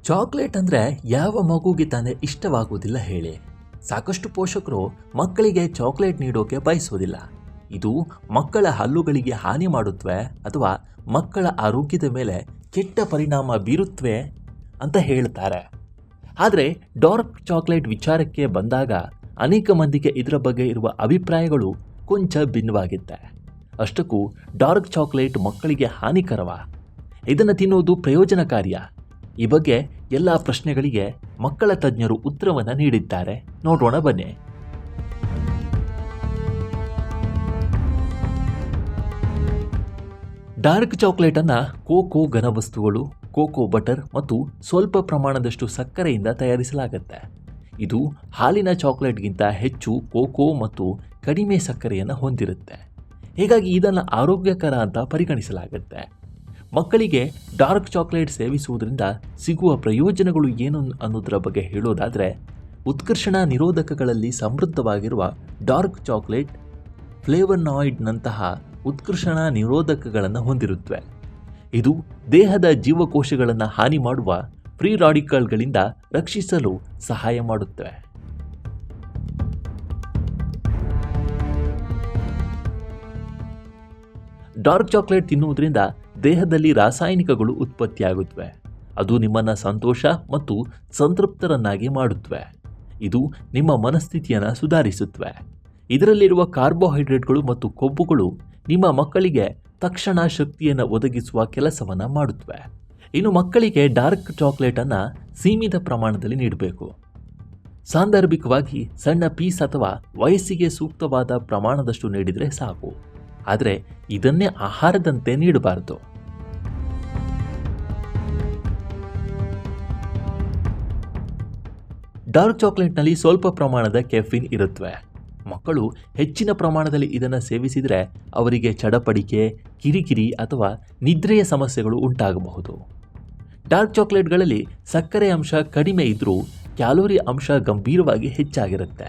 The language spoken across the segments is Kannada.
ಚಾಕ್ಲೇಟ್ ಅಂದರೆ ಯಾವ ಮಗುಗೆ ತಾನೇ ಇಷ್ಟವಾಗುವುದಿಲ್ಲ ಹೇಳಿ. ಸಾಕಷ್ಟು ಪೋಷಕರು ಮಕ್ಕಳಿಗೆ ಚಾಕ್ಲೇಟ್ ನೀಡೋಕೆ ಬಯಸೋದಿಲ್ಲ. ಇದು ಮಕ್ಕಳ ಹಲ್ಲುಗಳಿಗೆ ಹಾನಿ ಮಾಡುತ್ತವೆ ಅಥವಾ ಮಕ್ಕಳ ಆರೋಗ್ಯದ ಮೇಲೆ ಕೆಟ್ಟ ಪರಿಣಾಮ ಬೀರುತ್ತವೆ ಅಂತ ಹೇಳ್ತಾರೆ. ಆದರೆ ಡಾರ್ಕ್ ಚಾಕ್ಲೇಟ್ ವಿಚಾರಕ್ಕೆ ಬಂದಾಗ ಅನೇಕ ಮಂದಿಗೆ ಇದರ ಬಗ್ಗೆ ಇರುವ ಅಭಿಪ್ರಾಯಗಳು ಕೊಂಚ ಭಿನ್ನವಾಗಿತ್ತೆ. ಅಷ್ಟಕ್ಕೂ ಡಾರ್ಕ್ ಚಾಕ್ಲೇಟ್ ಮಕ್ಕಳಿಗೆ ಹಾನಿಕರವ? ಇದನ್ನು ತಿನ್ನುವುದು ಪ್ರಯೋಜನಕಾರಿಯ? ಈ ಬಗ್ಗೆ ಎಲ್ಲ ಪ್ರಶ್ನೆಗಳಿಗೆ ಮಕ್ಕಳ ತಜ್ಞರು ಉತ್ತರವನ್ನು ನೀಡಿದ್ದಾರೆ. ನೋಡೋಣ ಬನ್ನಿ. ಡಾರ್ಕ್ ಚಾಕ್ಲೇಟನ್ನು ಕೋಕೋ ಘನವಸ್ತುಗಳು, ಕೋಕೋ ಬಟರ್ ಮತ್ತು ಸ್ವಲ್ಪ ಪ್ರಮಾಣದಷ್ಟು ಸಕ್ಕರೆಯಿಂದ ತಯಾರಿಸಲಾಗುತ್ತೆ. ಇದು ಹಾಲಿನ ಚಾಕ್ಲೇಟ್ಗಿಂತ ಹೆಚ್ಚು ಕೋಕೋ ಮತ್ತು ಕಡಿಮೆ ಸಕ್ಕರೆಯನ್ನು ಹೊಂದಿರುತ್ತೆ. ಹೀಗಾಗಿ ಇದನ್ನು ಆರೋಗ್ಯಕರ ಅಂತ ಪರಿಗಣಿಸಲಾಗುತ್ತೆ. ಮಕ್ಕಳಿಗೆ ಡಾರ್ಕ್ ಚಾಕ್ಲೇಟ್ ಸೇವಿಸುವುದರಿಂದ ಸಿಗುವ ಪ್ರಯೋಜನಗಳು ಏನು ಅನ್ನೋದರ ಬಗ್ಗೆ ಹೇಳೋದಾದರೆ, ಉತ್ಕರ್ಷಣ ನಿರೋಧಕಗಳಲ್ಲಿ ಸಮೃದ್ಧವಾಗಿರುವ ಡಾರ್ಕ್ ಚಾಕ್ಲೇಟ್ ಫ್ಲೇವನಾಯ್ಡ್ನಂತಹ ಉತ್ಕರ್ಷಣ ನಿರೋಧಕಗಳನ್ನು ಹೊಂದಿರುತ್ತವೆ. ಇದು ದೇಹದ ಜೀವಕೋಶಗಳನ್ನು ಹಾನಿ ಮಾಡುವ ಫ್ರೀ ರಾಡಿಕಲ್ಗಳಿಂದ ರಕ್ಷಿಸಲು ಸಹಾಯ ಮಾಡುತ್ತವೆ. ಡಾರ್ಕ್ ಚಾಕ್ಲೇಟ್ ತಿನ್ನುವುದರಿಂದ ದೇಹದಲ್ಲಿ ರಾಸಾಯನಿಕಗಳು ಉತ್ಪತ್ತಿಯಾಗುತ್ತವೆ. ಅದು ನಿಮ್ಮನ್ನು ಸಂತೋಷ ಮತ್ತು ಸಂತೃಪ್ತರನ್ನಾಗಿ ಮಾಡುತ್ತವೆ. ಇದು ನಿಮ್ಮ ಮನಸ್ಥಿತಿಯನ್ನು ಸುಧಾರಿಸುತ್ತವೆ. ಇದರಲ್ಲಿರುವ ಕಾರ್ಬೋಹೈಡ್ರೇಟ್ಗಳು ಮತ್ತು ಕೊಬ್ಬುಗಳು ನಿಮ್ಮ ಮಕ್ಕಳಿಗೆ ತಕ್ಷಣ ಶಕ್ತಿಯನ್ನು ಒದಗಿಸುವ ಕೆಲಸವನ್ನು ಮಾಡುತ್ತವೆ. ಇನ್ನು ಮಕ್ಕಳಿಗೆ ಡಾರ್ಕ್ ಚಾಕ್ಲೇಟನ್ನು ಸೀಮಿತ ಪ್ರಮಾಣದಲ್ಲಿ ನೀಡಬೇಕು. ಸಾಂದರ್ಭಿಕವಾಗಿ ಸಣ್ಣ ಪೀಸ್ ಅಥವಾ ವಯಸ್ಸಿಗೆ ಸೂಕ್ತವಾದ ಪ್ರಮಾಣದಷ್ಟು ನೀಡಿದರೆ ಸಾಕು. ಆದರೆ ಇದನ್ನೇ ಆಹಾರದಂತೆ ನೀಡಬಾರದು. ಡಾರ್ಕ್ ಚಾಕ್ಲೇಟ್ನಲ್ಲಿ ಸ್ವಲ್ಪ ಪ್ರಮಾಣದ ಕೆಫಿನ್ ಇರುತ್ತವೆ. ಮಕ್ಕಳು ಹೆಚ್ಚಿನ ಪ್ರಮಾಣದಲ್ಲಿ ಇದನ್ನು ಸೇವಿಸಿದರೆ ಅವರಿಗೆ ಚಡಪಡಿಕೆ, ಕಿರಿಕಿರಿ ಅಥವಾ ನಿದ್ರೆಯ ಸಮಸ್ಯೆಗಳು ಉಂಟಾಗಬಹುದು. ಡಾರ್ಕ್ ಚಾಕ್ಲೇಟ್ಗಳಲ್ಲಿ ಸಕ್ಕರೆ ಅಂಶ ಕಡಿಮೆ ಇದ್ದರೂ ಕ್ಯಾಲೋರಿ ಅಂಶ ಗಂಭೀರವಾಗಿ ಹೆಚ್ಚಾಗಿರುತ್ತೆ.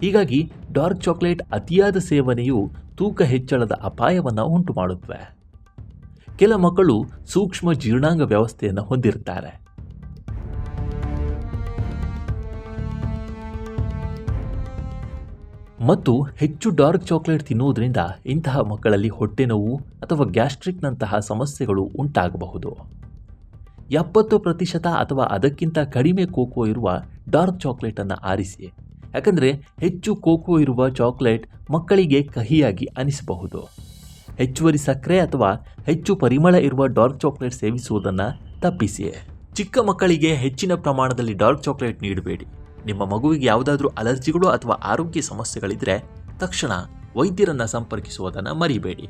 ಹೀಗಾಗಿ ಡಾರ್ಕ್ ಚಾಕ್ಲೇಟ್ ಅತಿಯಾದ ಸೇವನೆಯು ತೂಕ ಹೆಚ್ಚಳದ ಅಪಾಯವನ್ನು ಉಂಟು ಮಾಡುತ್ತವೆ. ಕೆಲ ಮಕ್ಕಳು ಸೂಕ್ಷ್ಮ ಜೀರ್ಣಾಂಗ ವ್ಯವಸ್ಥೆಯನ್ನು ಹೊಂದಿರುತ್ತಾರೆ. ಮತ್ತು ಹೆಚ್ಚು ಡಾರ್ಕ್ ಚಾಕ್ಲೇಟ್ ತಿನ್ನುವುದರಿಂದ ಇಂತಹ ಮಕ್ಕಳಲ್ಲಿ ಹೊಟ್ಟೆ ನೋವು ಅಥವಾ ಗ್ಯಾಸ್ಟ್ರಿಕ್ನಂತಹ ಸಮಸ್ಯೆಗಳು ಉಂಟಾಗಬಹುದು. 70% ಅಥವಾ ಅದಕ್ಕಿಂತ ಕಡಿಮೆ ಕೋಕೋ ಇರುವ ಡಾರ್ಕ್ ಚಾಕ್ಲೇಟನ್ನು ಆರಿಸಿ. ಯಾಕಂದರೆ ಹೆಚ್ಚು ಕೋಕೋ ಇರುವ ಚಾಕ್ಲೇಟ್ ಮಕ್ಕಳಿಗೆ ಕಹಿಯಾಗಿ ಅನಿಸಬಹುದು. ಹೆಚ್ಚುವರಿ ಸಕ್ಕರೆ ಅಥವಾ ಹೆಚ್ಚು ಪರಿಮಳ ಇರುವ ಡಾರ್ಕ್ ಚಾಕ್ಲೇಟ್ ಸೇವಿಸುವುದನ್ನು ತಪ್ಪಿಸಿ. ಚಿಕ್ಕ ಮಕ್ಕಳಿಗೆ ಹೆಚ್ಚಿನ ಪ್ರಮಾಣದಲ್ಲಿ ಡಾರ್ಕ್ ಚಾಕ್ಲೇಟ್ ನೀಡಬೇಡಿ. ನಿಮ್ಮ ಮಗುವಿಗೆ ಯಾವುದಾದ್ರೂ ಅಲರ್ಜಿಗಳು ಅಥವಾ ಆರೋಗ್ಯ ಸಮಸ್ಯೆಗಳಿದ್ದರೆ ತಕ್ಷಣ ವೈದ್ಯರನ್ನು ಸಂಪರ್ಕಿಸುವುದನ್ನು ಮರಿಬೇಡಿ.